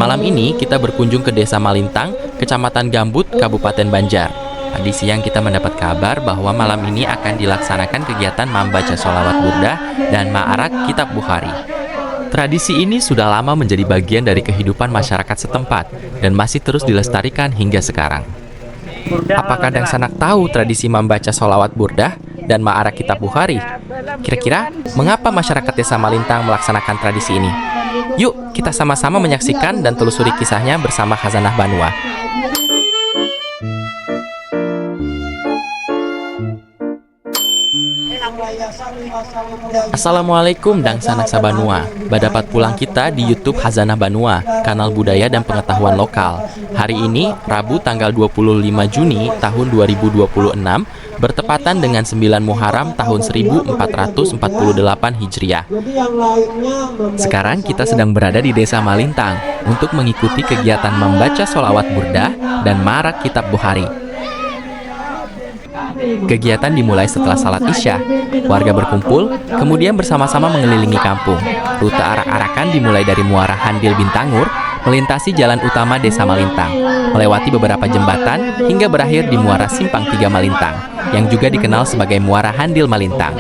Malam ini kita berkunjung ke Desa Malintang, Kecamatan Gambut, Kabupaten Banjar. Tadi siang kita mendapat kabar bahwa malam ini akan dilaksanakan kegiatan membaca sholawat burdah dan ma'arak kitab Bukhari. Tradisi ini sudah lama menjadi bagian dari kehidupan masyarakat setempat dan masih terus dilestarikan hingga sekarang. Apakah Dang Sanak tahu tradisi membaca sholawat burdah dan ma'arak kitab Bukhari? Kira-kira mengapa masyarakat Desa Malintang melaksanakan tradisi ini? Yuk, kita sama-sama menyaksikan dan telusuri kisahnya bersama Khazanah Banua. Assalamualaikum Dang Sanak Sabanua. Badapat pulang kita di YouTube Khazanah Banua, kanal budaya dan pengetahuan lokal. Hari ini, Rabu tanggal 25 Juni tahun 2026, bertepatan dengan 9 Muharram tahun 1448 Hijriah. Sekarang kita sedang berada di Desa Malintang untuk mengikuti kegiatan membaca sholawat burdah dan ma'arak kitab Bukhari. Kegiatan dimulai setelah salat Isya. Warga berkumpul, kemudian bersama-sama mengelilingi kampung. Rute arak-arakan dimulai dari Muara Handil Bintangur, melintasi jalan utama Desa Malintang, melewati beberapa jembatan, hingga berakhir di Muara Simpang 3 Malintang, yang juga dikenal sebagai Muara Handil Malintang.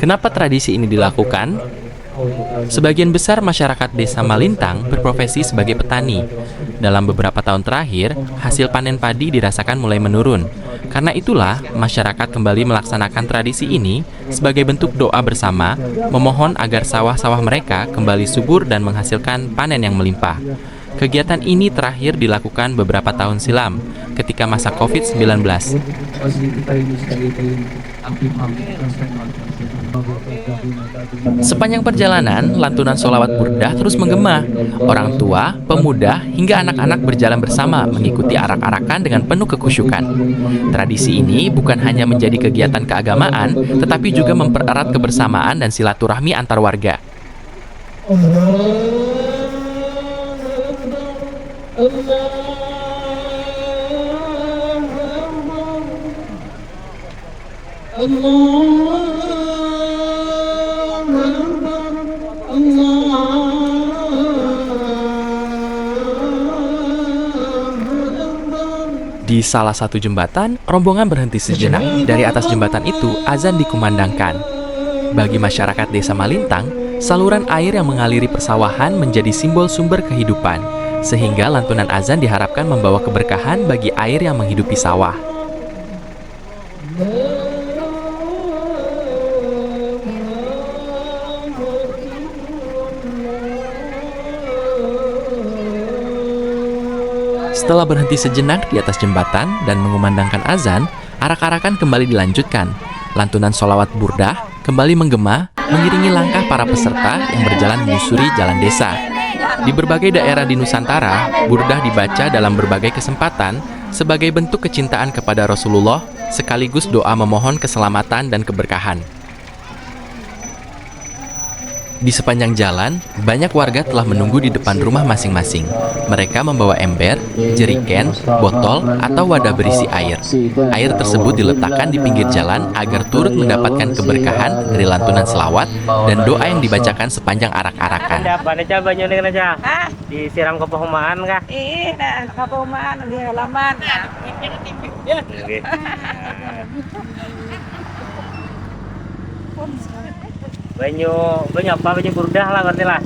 Kenapa tradisi ini dilakukan? Sebagian besar masyarakat Desa Malintang berprofesi sebagai petani. Dalam beberapa tahun terakhir, hasil panen padi dirasakan mulai menurun. Karena itulah, masyarakat kembali melaksanakan tradisi ini sebagai bentuk doa bersama, memohon agar sawah-sawah mereka kembali subur dan menghasilkan panen yang melimpah. Kegiatan ini terakhir dilakukan beberapa tahun silam, ketika masa COVID-19. Sepanjang perjalanan, lantunan sholawat burdah terus menggema. Orang tua, pemuda, hingga anak-anak berjalan bersama mengikuti arak-arakan dengan penuh kekhusyukan. Tradisi ini bukan hanya menjadi kegiatan keagamaan, tetapi juga mempererat kebersamaan dan silaturahmi antar warga. Di salah satu jembatan, rombongan berhenti sejenak. Dari atas jembatan itu, azan dikumandangkan. Bagi masyarakat Desa Malintang, saluran air yang mengaliri persawahan menjadi simbol sumber kehidupan, sehingga lantunan azan diharapkan membawa keberkahan bagi air yang menghidupi sawah. Setelah berhenti sejenak di atas jembatan dan mengumandangkan azan, arak-arakan kembali dilanjutkan. Lantunan sholawat burdah kembali menggema, mengiringi langkah para peserta yang berjalan menyusuri jalan desa. Di berbagai daerah di Nusantara, burdah dibaca dalam berbagai kesempatan sebagai bentuk kecintaan kepada Rasulullah, sekaligus doa memohon keselamatan dan keberkahan. Di sepanjang jalan, banyak warga telah menunggu di depan rumah masing-masing. Mereka membawa ember, jeriken, botol, atau wadah berisi air. Air tersebut diletakkan di pinggir jalan agar turut mendapatkan keberkahan dari lantunan selawat dan doa yang dibacakan sepanjang arak-arakan. Disiram ke perumahan kah? Iya, ke perumahan di halaman. Banyak apa banyak burdah lah ngerti lah.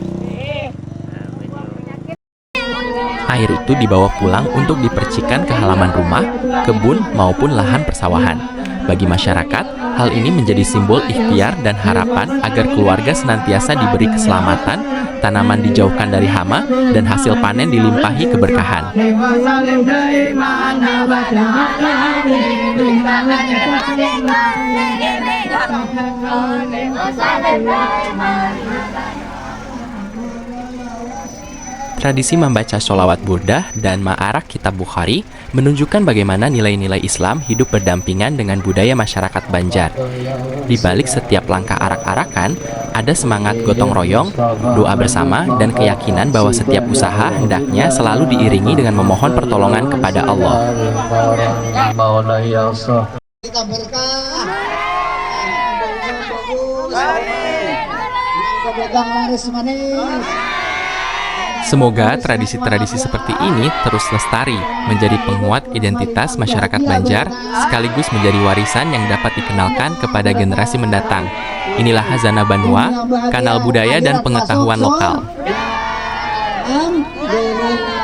Air itu dibawa pulang untuk dipercikan ke halaman rumah, kebun, maupun lahan persawahan. Bagi masyarakat, hal ini menjadi simbol ikhtiar dan harapan agar keluarga senantiasa diberi keselamatan, tanaman dijauhkan dari hama, dan hasil panen dilimpahi keberkahan. Tradisi membaca sholawat burdah dan ma'arak kitab Bukhari menunjukkan bagaimana nilai-nilai Islam hidup berdampingan dengan budaya masyarakat Banjar. Di balik setiap langkah arak-arakan, ada semangat gotong royong, doa bersama, dan keyakinan bahwa setiap usaha hendaknya selalu diiringi dengan memohon pertolongan kepada Allah. Kita berkah. pegang laris manis. Semoga tradisi-tradisi seperti ini terus lestari, menjadi penguat identitas masyarakat Banjar, sekaligus menjadi warisan yang dapat dikenalkan kepada generasi mendatang. Inilah Hazana Banua, kanal budaya dan pengetahuan lokal. Alhamdulillah.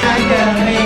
Agame